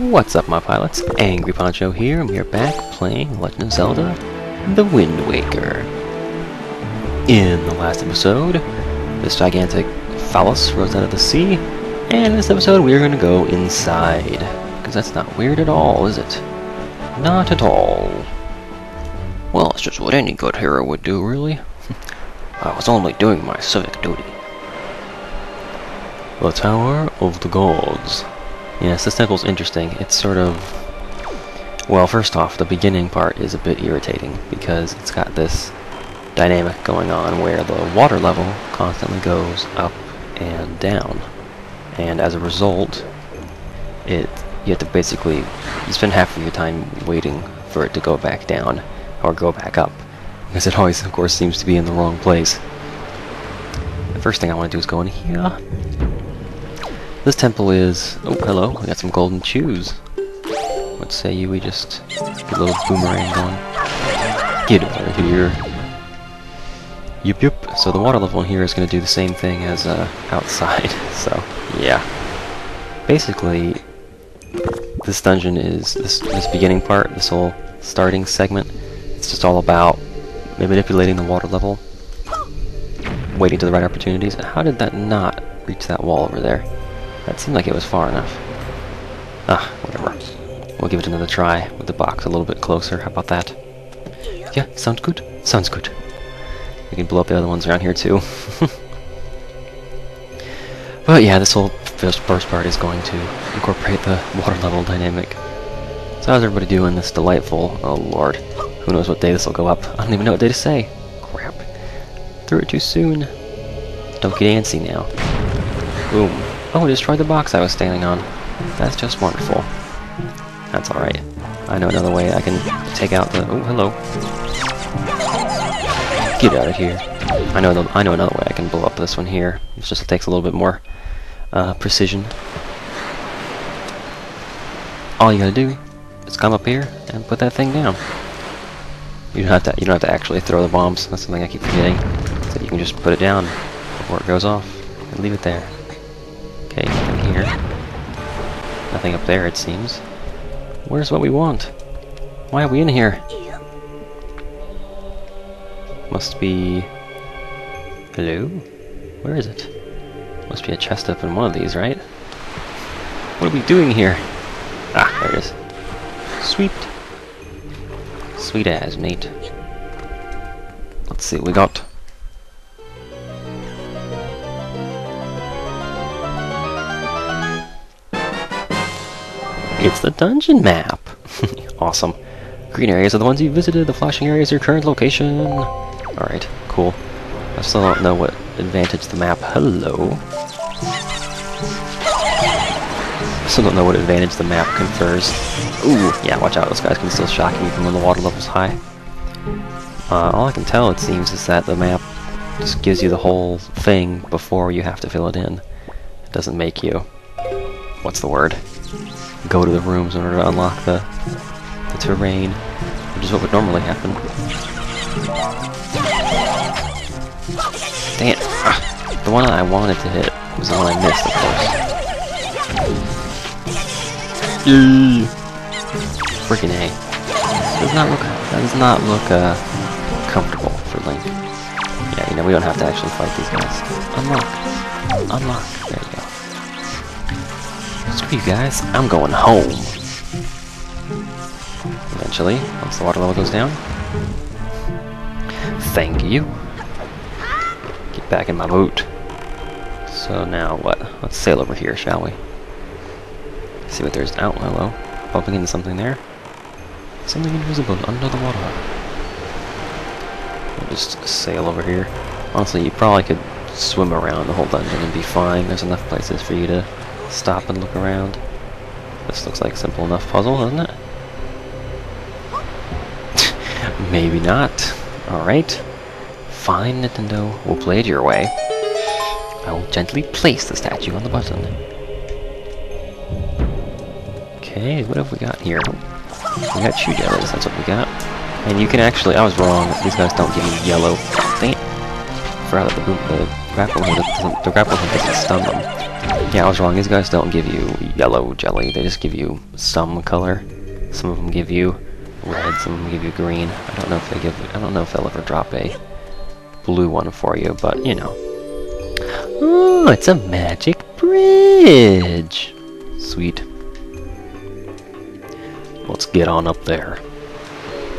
What's up, my pilots? Angry Poncho here, and we are back playing Legend of Zelda: The Wind Waker. In the last episode, this gigantic phallus rose out of the sea, and in this episode we are going to go inside. Because that's not weird at all, is it? Not at all. Well, it's just what any good hero would do, really. I was only doing my civic duty. The Tower of the Gods. Yes, this temple's interesting. It's sort of... Well, first off, the beginning part is a bit irritating, because it's got this dynamic going on where the water level constantly goes up and down. And as a result, you have to basically spend half of your time waiting for it to go back down, or go back up, because it always, of course, seems to be in the wrong place. The first thing I want to do is go in here. This temple is... Oh, hello. We got some golden shoes. What say we just get a little boomerang going? Get out of here. Yup. So the water level in here is going to do the same thing as outside. So, yeah. Basically, this dungeon is... This beginning part, this whole starting segment, it's just all about manipulating the water level, waiting to the right opportunities. How did that not reach that wall over there? That seemed like it was far enough. Ah, whatever. We'll give it another try with the box a little bit closer. How about that? Yeah, sounds good. Sounds good. We can blow up the other ones around here too. But yeah, this whole first part is going to incorporate the water level dynamic. So how's everybody doing this delightful... Oh lord. Who knows what day this will go up. I don't even know what day to say. Crap. Threw it too soon. Don't get antsy now. Boom. Oh, it destroyed the box I was standing on. That's just wonderful. That's alright. I know another way I can take out the... Oh, hello. Get out of here. I know another way I can blow up this one here. It just takes a little bit more precision. All you gotta do is come up here and put that thing down. You don't have to actually throw the bombs. That's something I keep forgetting. So you can just put it down before it goes off and leave it there. Okay, nothing here. Nothing up there, it seems. Where's what we want? Why are we in here? Must be... Hello? Where is it? Must be a chest up in one of these, right? What are we doing here? Ah, there it is. Sweet. Sweet as, mate. Let's see what we got. It's the dungeon map! Awesome. Green areas are the ones you visited, the flashing area is your current location. Alright, cool. I still don't know what advantage the map... Hello? I still don't know what advantage the map confers. Ooh, yeah, watch out, those guys can still shock you even when the water level's high. All I can tell, it seems, is that the map just gives you the whole thing before you have to fill it in. It doesn't make you... What's the word? Go to the rooms in order to unlock the terrain, which is what would normally happen. Dang it! Ah, the one I wanted to hit was the one I missed, of course. Yay! Freaking A. That does not look comfortable for Link. Yeah, you know, we don't have to actually fight these guys. Unlock. Unlock. There you go. Screw you guys, I'm going home. Eventually, once the water level goes down. Thank you. Get back in my boat. So now what? Let's sail over here, shall we? See what there's... Oh, hello. Bumping into something there. Something invisible under the water. We'll just sail over here. Honestly, you probably could swim around the whole dungeon and be fine. There's enough places for you to stop and look around. This looks like a simple enough puzzle, doesn't it? Maybe not. Alright. Fine, Nintendo. We'll play it your way. I will gently place the statue on the button. Okay, what have we got here? We got shoe jellies, that's what we got. And you can actually... I was wrong. These guys don't give you yellow. Dang it. Forgot that the The grapple hook doesn't stun them. Yeah, I was wrong. These guys don't give you yellow jelly. They just give you some color. Some of them give you red. Some of them give you green. I don't know if they give. I don't know if they'll ever drop a blue one for you, but you know. Oh, it's a magic bridge. Sweet. Let's get on up there.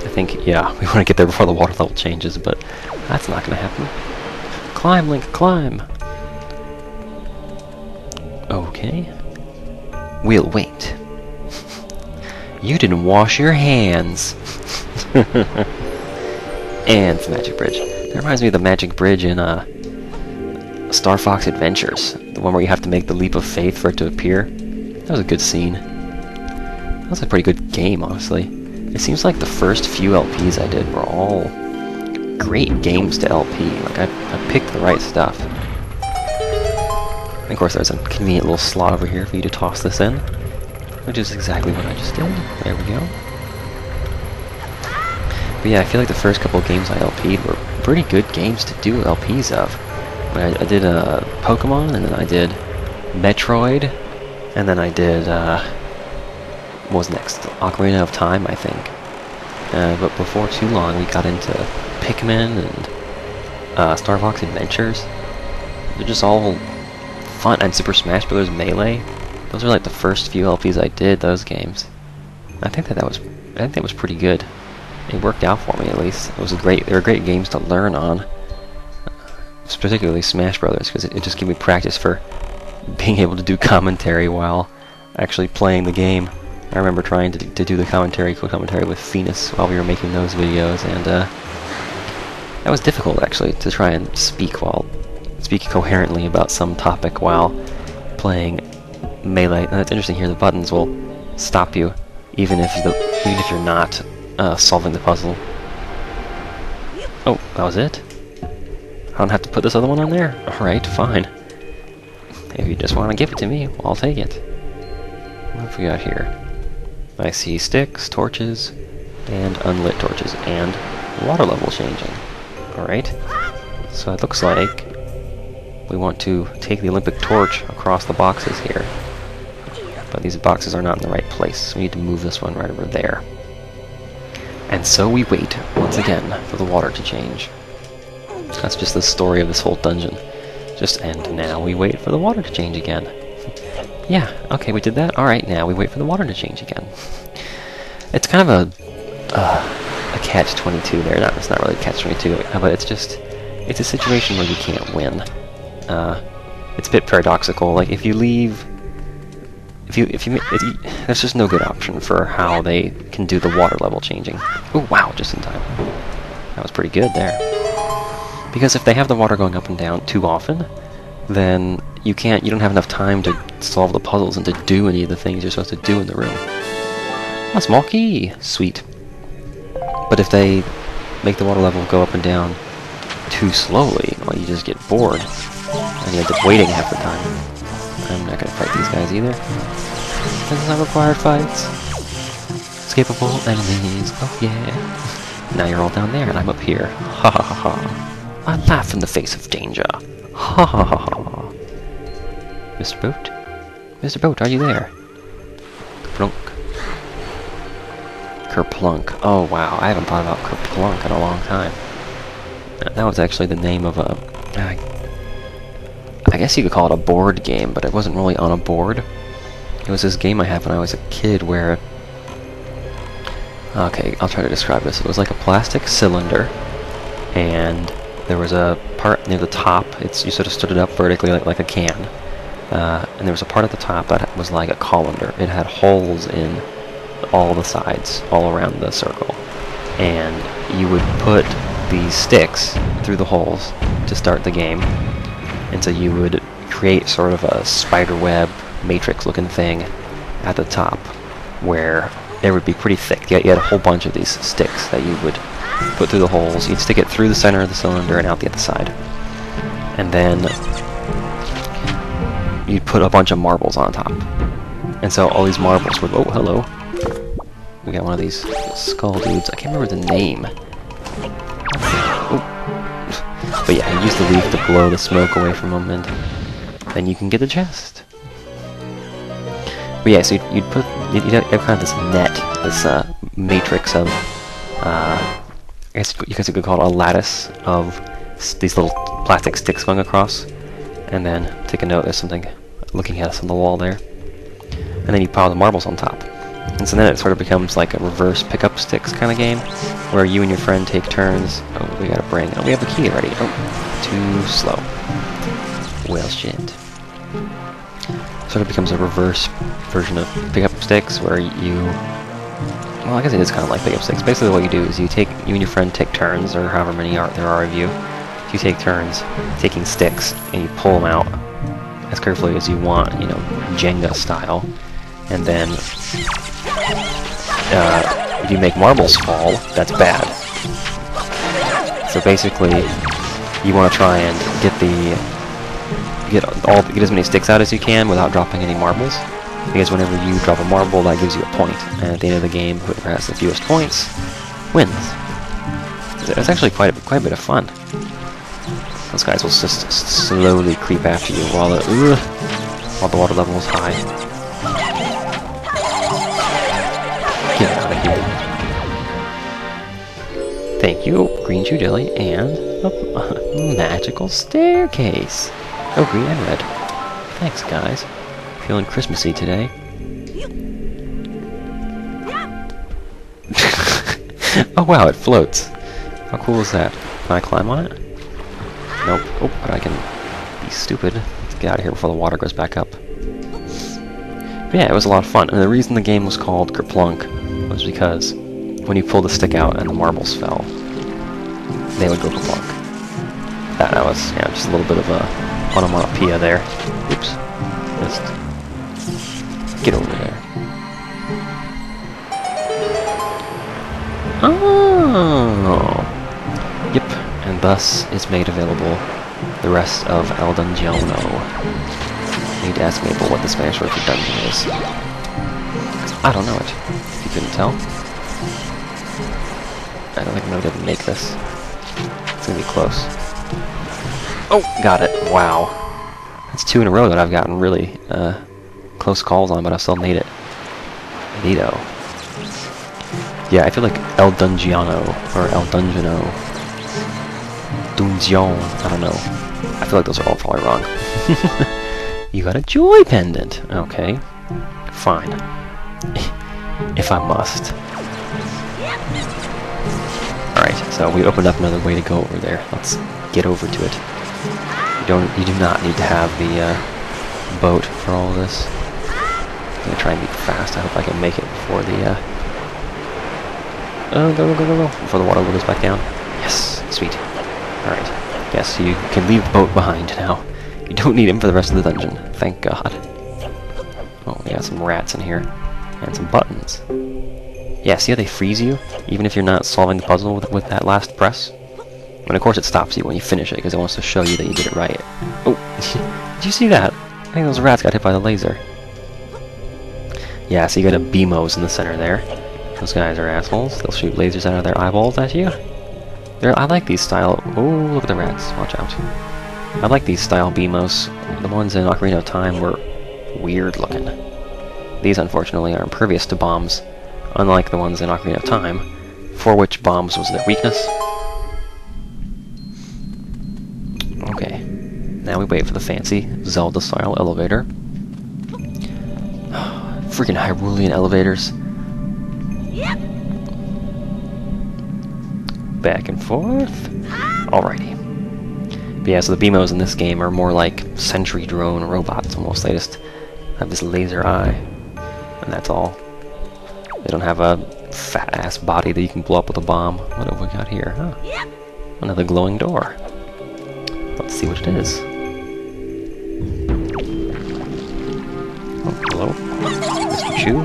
I think, yeah, we want to get there before the water level changes, but that's not going to happen. Climb, Link, climb! Okay. We'll wait. You didn't wash your hands! And it's a magic bridge. That reminds me of the magic bridge in Star Fox Adventures. The one where you have to make the leap of faith for it to appear. That was a good scene. That was a pretty good game, honestly. It seems like the first few LPs I did were all great games to LP. Like, I picked the right stuff. And of course, there's a convenient little slot over here for you to toss this in, which is exactly what I just did. There we go. But yeah, I feel like the first couple of games I LP'd were pretty good games to do LPs of. I did Pokemon, and then I did Metroid, and then I did, what was next? Ocarina of Time, I think. But before too long, we got into Pikmin and Star Fox Adventures. They're just all fun. And Super Smash Bros. Melee. Those are like the first few LPs I did, those games. I think that was pretty good. It worked out for me, at least. It was they were great games to learn on. Particularly Smash Brothers, because it just gave me practice for being able to do commentary while actually playing the game. I remember trying to do the commentary with Phoenix while we were making those videos, and that was difficult, actually, to try and speak coherently about some topic while playing Melee. And it's interesting here, the buttons will stop you even if you're not solving the puzzle. Oh, that was it? I don't have to put this other one on there? Alright, fine. If you just want to give it to me, well, I'll take it. What have we got here? I see sticks, torches, and unlit torches, and water level changing. Alright. So it looks like we want to take the Olympic torch across the boxes here. But these boxes are not in the right place, so we need to move this one right over there. And so we wait, once again, for the water to change. That's just the story of this whole dungeon. And now we wait for the water to change again. Yeah, okay, we did that. Alright, now we wait for the water to change again. It's kind of a catch-22 there. It's not really a catch-22, but it's a situation where you can't win. It's a bit paradoxical. Like, if you leave... there's just no good option for how they can do the water level changing. Oh, wow, just in time. That was pretty good there. Because if they have the water going up and down too often, then you don't have enough time to solve the puzzles and to do any of the things you're supposed to do in the room. A small key! Sweet. But if they make the water level go up and down too slowly, well, you just get bored, and you end up waiting half the time. I'm not gonna fight these guys either. This is not required fights. Escapable enemies, oh yeah. Now you're all down there, and I'm up here. Ha ha ha ha. I laugh in the face of danger. Ha ha ha ha. Mr. Boat? Mr. Boat, are you there? Kerplunk. Kerplunk. Oh wow, I haven't thought about Kerplunk in a long time. That was actually the name of a... I guess you could call it a board game, but it wasn't really on a board. It was this game I had when I was a kid where... Okay, I'll try to describe this. It was like a plastic cylinder, and there was a part near the top. You sort of stood it up vertically like a can. And there was a part at the top that was like a colander. It had holes in all the sides, all around the circle. And you would put these sticks through the holes to start the game. And so you would create sort of a spider web, matrix-looking thing at the top, where it would be pretty thick. You had a whole bunch of these sticks that you would put through the holes. You'd stick it through the center of the cylinder and out the other side. And then you'd put a bunch of marbles on top. And so all these marbles would... Oh, hello. We got one of these skull dudes. I can't remember the name. Oh. But yeah, you use the leaf to blow the smoke away from them, and then you can get the chest. But yeah, so you'd have kind of this net, this matrix of, I guess you could call it a lattice of these little plastic sticks going across. And then take a note, there's something looking at us on the wall there. And then you pile the marbles on top. And so then it sort of becomes like a reverse pick-up sticks kind of game, where you and your friend take turns. Oh, we gotta bring, oh, we have the key already. Oh, too slow. Well, shit. Sort of becomes a reverse version of pick-up sticks, where you, well, I guess it is kind of like pick-up sticks. Basically what you do is you and your friend take turns, or however many there are of you. You take turns taking sticks and you pull them out as carefully as you want, you know, Jenga style. And then if you make marbles fall, that's bad. So basically, you want to try and get as many sticks out as you can without dropping any marbles. Because whenever you drop a marble, that gives you a point. And at the end of the game, whoever has the fewest points wins. It's actually quite a bit of fun. Those guys will just slowly creep after you while the water level is high. Get out of here. Thank you, green shoe jelly, and a magical staircase. Oh, green and red. Thanks, guys. Feeling Christmassy today. Oh wow, it floats. How cool is that? Can I climb on it? Nope. Oh, but I can be stupid. Let's get out of here before the water goes back up. But yeah, it was a lot of fun. And the reason the game was called Kerplunk was because when you pulled the stick out and the marbles fell, they would go kerplunk. That was, yeah, just a little bit of a onomatopoeia there. Oops. Just get over there. Oh. Yep. And thus is made available the rest of El Dungeono. I need to ask Mabel what the Spanish word for dungeon is. I don't know it, if you couldn't tell. I don't think Mo didn't make this. It's gonna be close. Oh, got it. Wow. That's 2 in a row that I've gotten really close calls on, but I've still made it. Neato. Yeah, I feel like El Dungeono, or El Dungeono. Dungeon, I don't know. I feel like those are all probably wrong. You got a joy pendant. Okay. Fine. If I must. Alright, so we opened up another way to go over there. Let's get over to it. You do not need to have the boat for all of this. I'm gonna try and be fast. I hope I can make it before the go. Before the water goes back down. Yes, sweet. Alright. Yes, you can leave the boat behind now. You don't need him for the rest of the dungeon. Thank God. Oh, we got some rats in here. And some buttons. Yeah, see how they freeze you? Even if you're not solving the puzzle with that last press? And of course it stops you when you finish it, because it wants to show you that you did it right. Oh, did you see that? I think those rats got hit by the laser. Yeah, so you got a BMOs in the center there. Those guys are assholes. They'll shoot lasers out of their eyeballs at you. I like these style... Oh, look at the rats. Watch out. I like these style BMOs. The ones in Ocarina of Time were weird looking. These, unfortunately, are impervious to bombs, unlike the ones in Ocarina of Time, for which bombs was their weakness. Okay. Now we wait for the fancy Zelda-style elevator. Freaking Hyrulean elevators. Back and forth. Alrighty. But yeah, so the BMOs in this game are more like sentry drone robots almost. They just have this laser eye. And that's all. They don't have a fat-ass body that you can blow up with a bomb. What have we got here? Huh. Another glowing door. Let's see what it is. Oh, hello? Mr. Chu?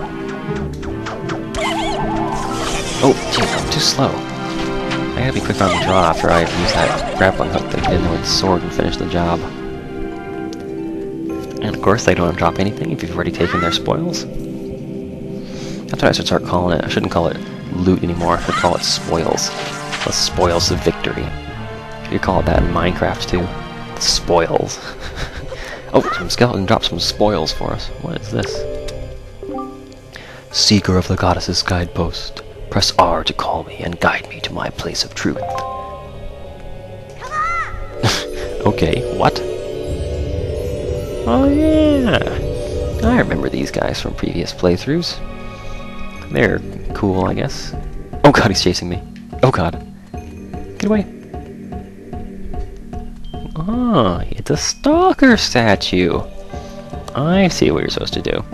Oh, jeez, I'm too slow. I gotta be quick on the draw after I use that grappling hook to get in there with the sword and finish the job. And of course, they don't drop anything if you've already taken their spoils. That's what I should start calling it. I shouldn't call it loot anymore. I should call it spoils. The spoils of victory. You call it that in Minecraft too. Spoils. Oh, some skeleton dropped some spoils for us. What is this? Seeker of the goddess's guidepost. Press R to call me and guide me to my place of truth. Okay, what? Oh yeah! I remember these guys from previous playthroughs. They're cool, I guess. Oh god, he's chasing me. Oh god. Get away. Ah, it's a stalker statue. I see what you're supposed to do.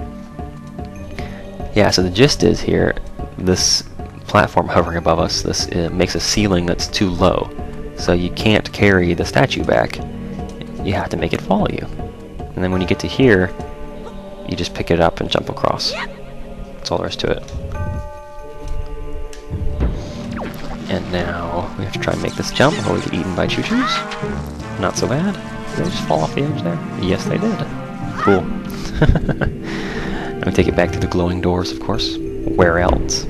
Yeah, so the gist is here, this platform hovering above us, this makes a ceiling that's too low. So you can't carry the statue back. You have to make it follow you. And then when you get to here, you just pick it up and jump across. That's all there is to it. And now we have to try and make this jump before we get eaten by choo-choos. Not so bad. Did they just fall off the edge there? Yes, they did. Cool. I'm gonna take it back to the glowing doors, of course. Where else?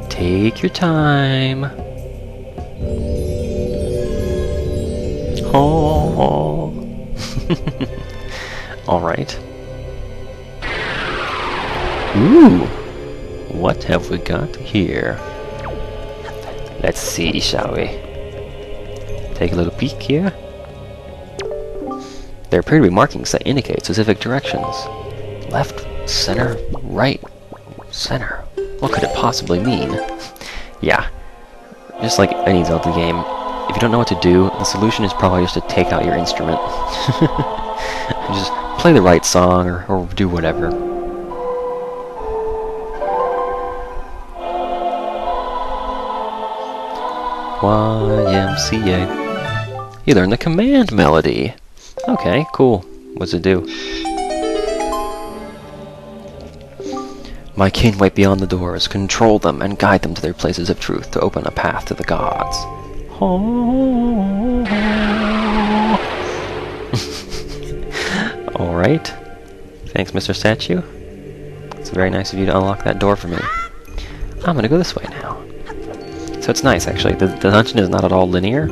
Take your time. Oh. All right. Ooh. What have we got here? Let's see, shall we? Take a little peek here. There appear to be markings that indicate specific directions. Left, center, right, center. What could it possibly mean? Yeah, just like any Zelda game, if you don't know what to do, the solution is probably just to take out your instrument. And just play the right song or do whatever. YMCA. You learn the command melody. Okay, cool. What's it do? My kin wait beyond the doors, control them, and guide them to their places of truth to open a path to the gods. Alright. Thanks, Mr. Statue. It's very nice of you to unlock that door for me. I'm gonna go this way now. So it's nice, actually. The dungeon is not at all linear,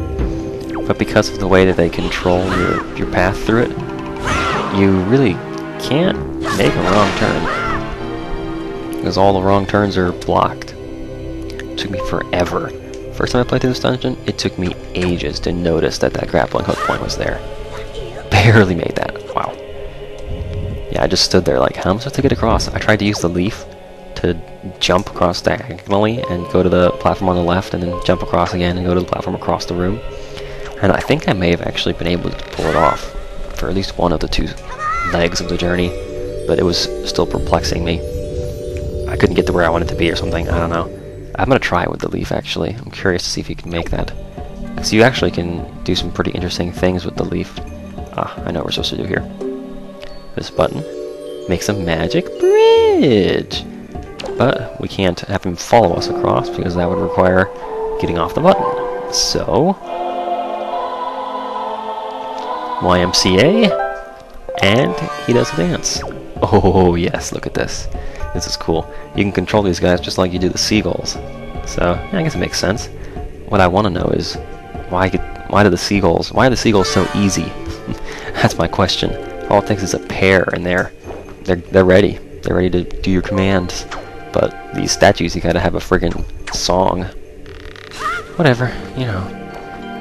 but because of the way that they control your path through it, you really can't make a wrong turn. Because all the wrong turns are blocked. It took me forever. First time I played through this dungeon, it took me ages to notice that that grappling hook point was there. Barely made that. Wow. Yeah, I just stood there like, how am I supposed to get across? I tried to use the leaf to jump across diagonally and go to the platform on the left and then jump across again and go to the platform across the room. And I think I may have actually been able to pull it off for at least one of the two legs of the journey, but it was still perplexing me. I couldn't get to where I wanted to be or something, I don't know. I'm gonna try it with the leaf actually. I'm curious to see if you can make that. So you actually can do some pretty interesting things with the leaf. Ah, I know what we're supposed to do here. This button makes a magic bridge! But we can't have him follow us across because that would require getting off the button. So YMCA, and he does a dance. Oh yes, look at this. This is cool. You can control these guys just like you do the seagulls. So yeah, I guess it makes sense. What I want to know is why are the seagulls so easy? That's my question. All it takes is a pair, and they're ready. They're ready to do your commands. But these statues, you gotta have a friggin' song. Whatever, you know.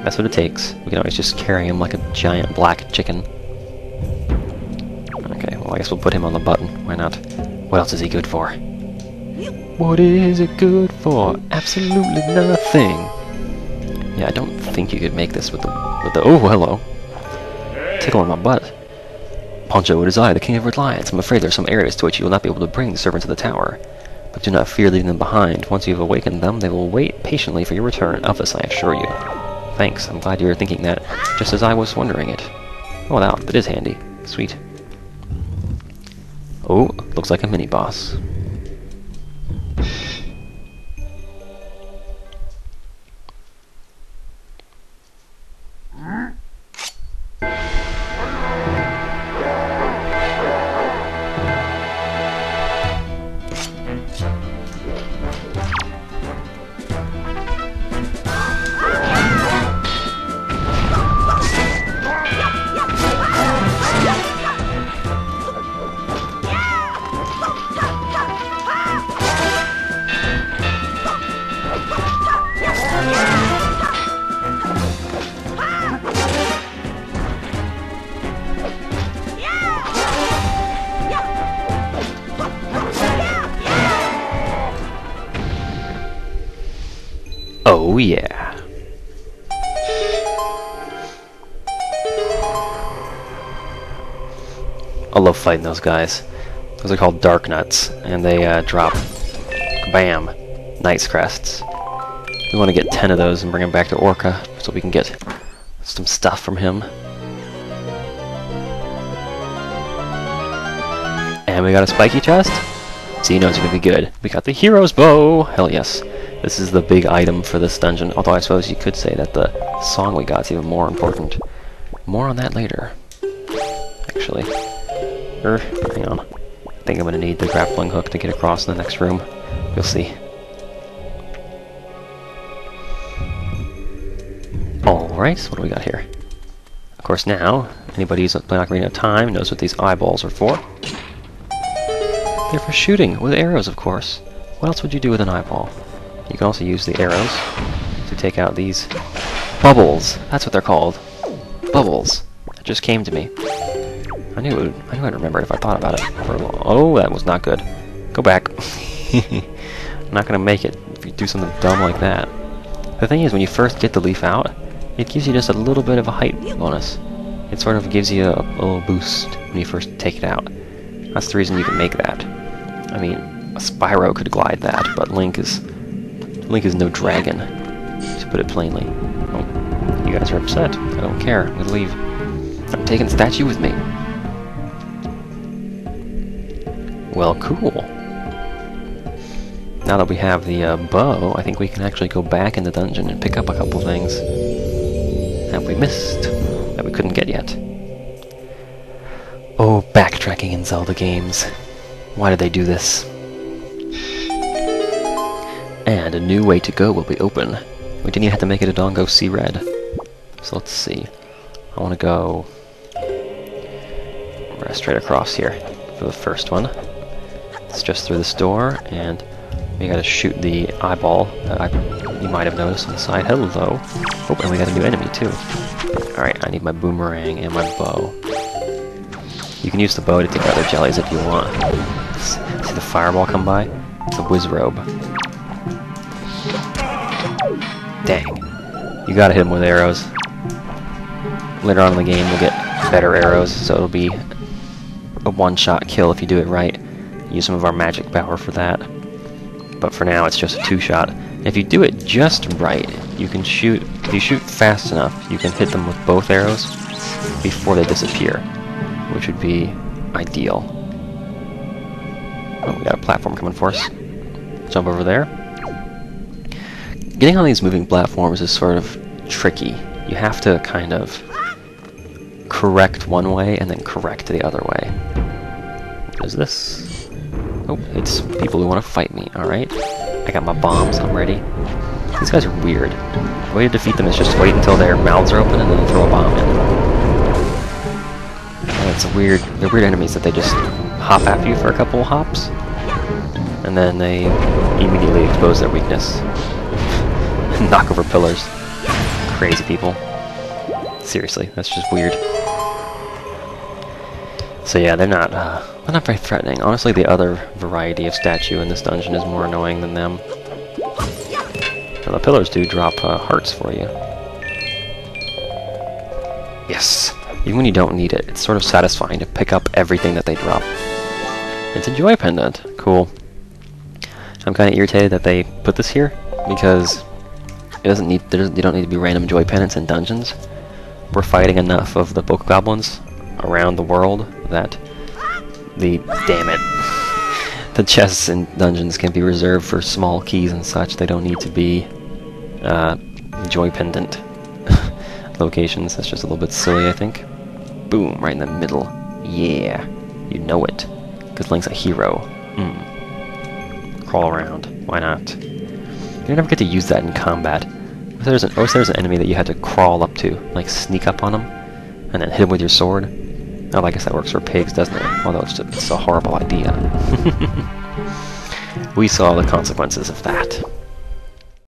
That's what it takes. We can always just carry him like a giant black chicken. Okay, well I guess we'll put him on the button. Why not? What else is he good for? What is it good for? Absolutely nothing. Yeah, I don't think you could make this with the oh hello. Tickling my butt. Poncho, it is I, the King of Red Lions. I'm afraid there are some areas to which you will not be able to bring the servants of the tower. But do not fear leaving them behind. Once you have awakened them, they will wait patiently for your return. Of this I assure you. Thanks, I'm glad you were thinking that, just as I was wondering it. Oh, that is handy. Sweet. Oh, looks like a mini-boss. Oh yeah. I love fighting those guys. Those are called Dark Nuts, and they drop, bam, Knight's Crests. We want to get 10 of those and bring them back to Orca so we can get some stuff from him. And we got a spiky chest, so you know it's going to be good. We got the Hero's Bow! Hell yes. This is the big item for this dungeon, although I suppose you could say that the song we got is even more important. More on that later. Actually. Hang on. I think I'm going to need the grappling hook to get across in the next room. You'll see. Alright, so what do we got here? Of course now, anybody who's playing Ocarina of Time knows what these eyeballs are for. They're for shooting, with arrows of course. What else would you do with an eyeball? You can also use the arrows to take out these bubbles. That's what they're called. Bubbles. It just came to me. I knew I'd remember it if I thought about it for a while. Oh, that was not good. Go back. I'm not gonna make it if you do something dumb like that. The thing is, when you first get the leaf out, it gives you just a little bit of a height bonus. It sort of gives you a little boost when you first take it out. That's the reason you can make that. I mean, a Spyro could glide that, but Link is no dragon, to put it plainly. Oh, you guys are upset. I don't care. I'm gonna leave. I'm taking the statue with me. Well, cool. Now that we have the bow, I think we can actually go back in the dungeon and pick up a couple things that we missed, that we couldn't get yet. Oh, backtracking in Zelda games. Why did they do this? And a new way to go will be open. We didn't even have to make it a Dongo Sea Red. So let's see. I want to go straight across here for the first one. It's just through this door, and we gotta shoot the eyeball that you might have noticed on the side. Hello! Oh, and we got a new enemy too. Alright, I need my boomerang and my bow. You can use the bow to take out their jellies if you want. See the fireball come by? It's a whiz robe. Dang. You gotta hit him with arrows. Later on in the game we'll get better arrows, so it'll be a one-shot kill if you do it right. Use some of our magic power for that. But for now it's just a two-shot. If you do it just right, you can shoot, if you shoot fast enough, you can hit them with both arrows before they disappear, which would be ideal. Oh, we got a platform coming for us. Jump over there. Getting on these moving platforms is sort of tricky. You have to kind of correct one way and then correct the other way. What is this? Oh, it's people who want to fight me, alright. I got my bombs, I'm ready. These guys are weird. The way to defeat them is just wait until their mouths are open and then throw a bomb in. And they're weird enemies that they just hop after you for a couple hops, and then they immediately expose their weakness. Knock over pillars. Crazy people. Seriously, that's just weird. So yeah, they're not very threatening. Honestly, the other variety of statue in this dungeon is more annoying than them. Now, the pillars do drop hearts for you. Yes! Even when you don't need it, it's sort of satisfying to pick up everything that they drop. It's a joy pendant. Cool. I'm kind of irritated that they put this here, because you don't need to be random joy pendants in dungeons. We're fighting enough of the bokoblins around the world that damn it, the chests in dungeons can be reserved for small keys and such. They don't need to be joy pendant locations. That's just a little bit silly, I think. Boom, right in the middle. Yeah, you know it, because Link's a hero. Crawl around. Why not? You never get to use that in combat. If there's an enemy that you had to crawl up to, like sneak up on him, and then hit him with your sword. Oh, I guess that works for pigs, doesn't it? Although it's a horrible idea. We saw the consequences of that.